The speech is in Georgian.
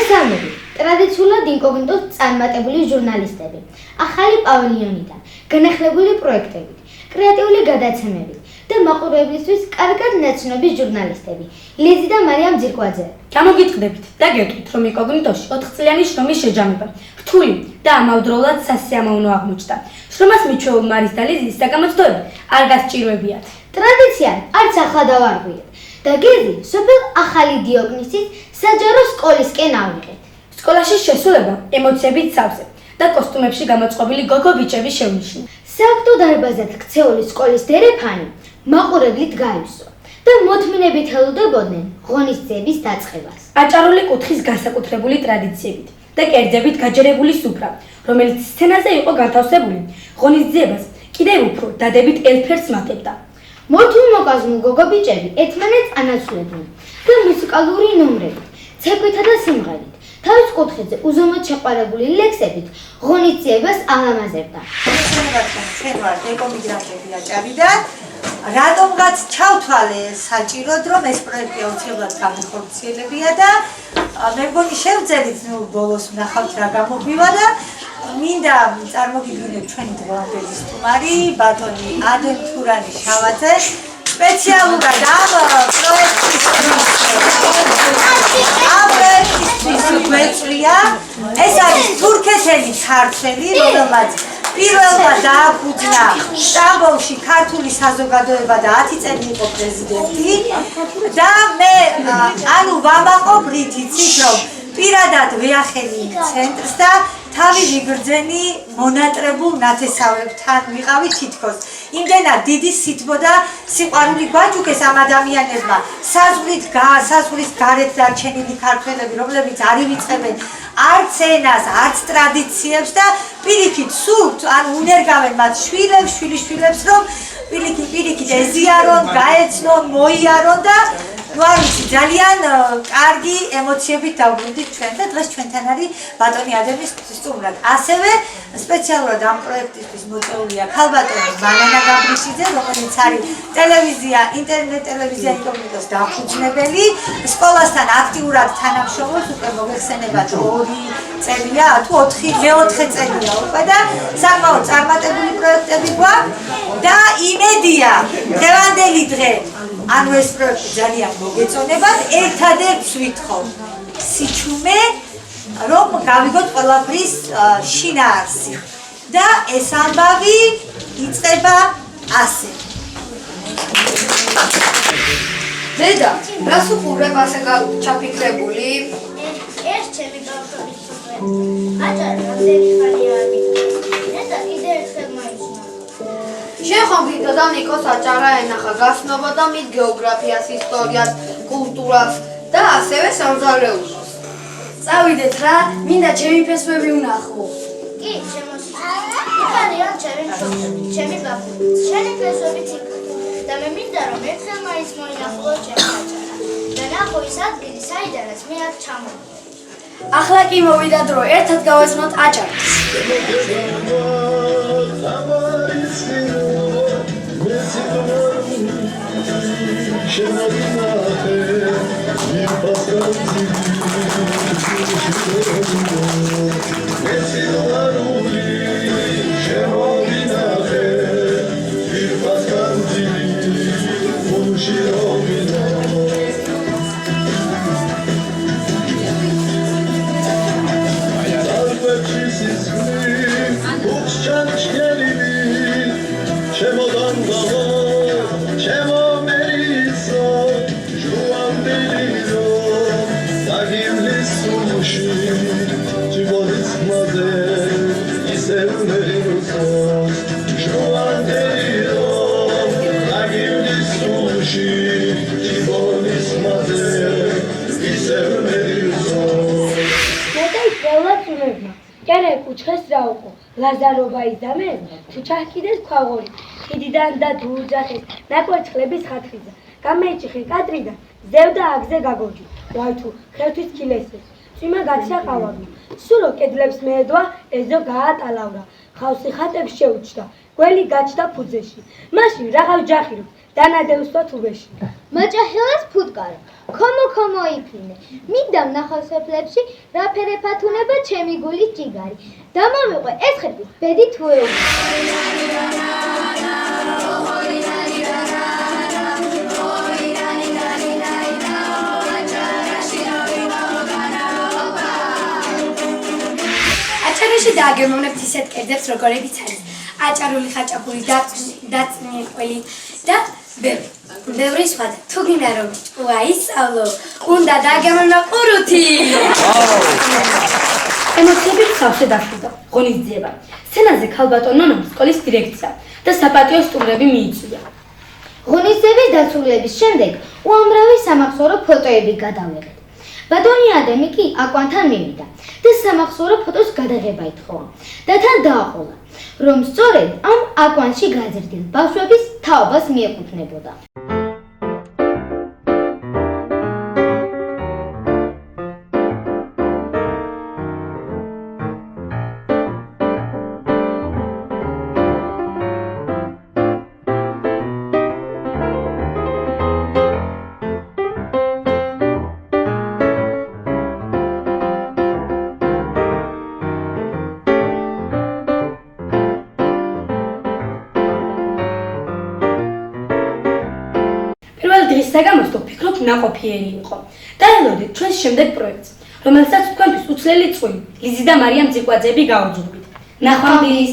მესამედი, ტრადიციულად ინკოგნიტოს წარმატებული ჟურნალისტები, ახალი პავილიონიდან, განახლებული პროექტებით, კრეატიული გადაცემებით და მაყურებლისთვის კარგად ნაცნობი ჟურნალისტები, ლიზი და მარიამ ძირკვაძე. გამოგიტყდებით და გეტყვით, რომ ინკოგნიტოში 4 წლიანი შრომის შეჯამება რთული და ამავდროულად სასიამოვნო აღმოჩნდა. შრომას მიჩვეულ მარის და ლიზის საგამოცდოები არ გასჭირვებიათ. ტრადიციად არც ახლა დავარღვიეთ და გეზი სოფელ ახალი დიოგნისის საჯარო სკოლისკენ ავიღეთ. სკოლაში შესულება ემოციებით სავსე და კოსტუმებში გამოწყობილი გოგო ბიჭების შევლიშნი. სააქტო დარბაზად ქცეული სკოლის დერეფანი მაყურებლით გაივსო და მოთმინებით ელოდებოდნენ ღონისძიების დაწყებას. აჭარული კუთხის განსაკუთრებული ტრადიციებით და კერძებით გაჯერებული სუფრა, რომელიც სცენაზე იყო განთავსებული, ღონისძიებას კიდევ უფრო დადებით ელფერს მატებდა. მოთმ-მოკაზმულ გოგო ბიჭები ერთმანეთს ანაცვლებდნენ და მუსიკალური ნომრებით, ცეკვითა და სიმღერით, თავის კუთხეზე უზომოდ შეყვარებული ლექსებით ღონისძიებას ალამაზებდა. ჩვენ ვართ ეკომიგრანტები აჭარიდან. რატომღაც ჩავთვალე საჭიროდ, რომ ეს პროექტი აუცილებლად განხორციელებია და მე მგონი შევძელით, ბოლოს ვნახავთ რა გამოგვივა და მინდა წარმოგიდგინოთ ჩვენი დღევანდელი სტუმარი, ბატონი ადემ თურანი შავაძე, სპეციალურად ამ პროექტისთვის გვეწვია. ეს არის თურქეთელი ქართველი, რომელმაც პირველმა დააფუძნა სტამბოლში ქართული საზოგადოება და 10 წელი იყო პრეზიდენტი და მე ვამაყობ რითიც, რომ პირადად ვეახელი ცენტრს და თავი ვიგრძენი მონატრებულ ნათესავებთან ვიყავი თითქოს. იმდენად დიდი სითბო და სიყვარული გვაჯუქეს ამ ადამიანებმა საზღვრის გარეთ დარჩენილი ქართველები, რომლებიც არ ივიწყებენ არც ენას, არც ტრადიციებს და პირიქით სურთ, ან უნერგავენ მათ შვილებს, რომ პირიქით ეზიარონ, გაეცნონ, მოიარონ და არ ვიცი, ძალიან კარგი ემოციებით დავბრუნდით ჩვენ და დღეს ჩვენთან არის ბატონი ადემის სტუმრად. ასევე სპეციალურად ამ პროექტისთვის მოწვეულია ქალბატონი მანანა გაბრიშიძე, რომელიც არის ტელევიზია, ინტერნეტ ტელევიზია ინკოგნიტოს დამფუძნებელი, სკოლასთან აქტიურად თანამშრომლობს, უკვე მოგეხსენებათ 2 წელია, თუ 4 წელია უკვე და საკმაოდ წარმატებული პროექტები გვაქვს და იმედია დღევანდელი დღე ანუ ეს პროექტი ძალიან მოგეწონებათ, ერთადერთს ვითხოვ სიჩუმე, რომ გავიგოთ ყველაფრის შინაარსი და ეს ამბავი იწყება ასე. დედა, რას უყურებ ასე ჩაფიქრებული? ეს ჩემი ბავშვობის სოფელი. აჭარა რამდენი ხანია მიწვია და კიდევ ერთხელ მაიცნა. შენ ხომ გინდა და ნიკოს აჭარა ენახა გასნობა და მის გეოგრაფიას, ისტორიას, კულტურას და ასევე სამზარეულოს. წავიდეთ რა, მინდა ჩემი ფესვები ვნახო. კი, იქანია ჩემი მშობლები, ჩემი ბაბუები, შენი ფესვებიც იქ. და მე მინდა რომ ერთხელ მაინც მოინახულო ჩემი აჭარა. და ნახო ის ადგილი, საიდანაც მე აქ ჩამოვიდა. ახლა კი მოვიდა დრო, ერთად გავეცნოთ აჭარას. კერე კუჩხეს რაუყო, ლაზარობა იზამენ, ჩუჩახკიდეს ქვაღორი, ხიდიდან და დუძახეს, ნაკვერცხლების ხათხიზა, გამეიჭიხე კატრიდან, ზევდა აგზე გაგოჯი, ვაითუ, ხერთვის ქილესეს, წვიმა გაცია ყავარმა, სურო კედლებს მეედვა, ეზო გაატალავრა, ხავსი ხატებს შეუჩდა, გველი გაჩდა ფუძეში, მაშინ რაღავ ჯახირო, დანადევსვათ უბეში. მაჭახელას ფუტკარო, ქომო იფინე, მინდა ნახავსეფლებში რაფერეფათუნება ჩემი გულის ჭიგარი. დამოვიყვე ეს ხეთის ბედი თუ ეუბნები. აჭარაში დააგემოვნებთ ისეთ კერძებს, როგორებიც არის აჭარული ხაჭაპური, დაწნილი და ბევრი სხვა. თუ გინდა რომ ვაისწავლო, უნდა დააგემოვნო ყურუთი. ემოციები სავსე დასრულდა. ღონისძიება. სცენაზე ქალბატონ ნონომ სკოლის დირექცია და საპატიო სტუმრები მიიწვია. ღონისძიების დასრულების შემდეგ უამრავი სამახსოვრო ფოტოები გადავიღეთ. ბატონი ადამი კი აკვანთან მივიდა და სამახსოვრო ფოტოს გადაღება ითხოვა და თან დააყოლა, რომ სწორედ ამ აკვანში გაზრდილ ბავშვების თაობას მიეკუთვნებოდა. დღის საგამოსტო ფიქრობ ნაყოფიერი იყო. დაელოდეთ ჩვენს შემდეგ პროექტს, რომელსაც თქვენთვის უცვლელი წვილი ლიზი და მარიამ ძიკვაძეები გაუძღვებით. ნახვამდის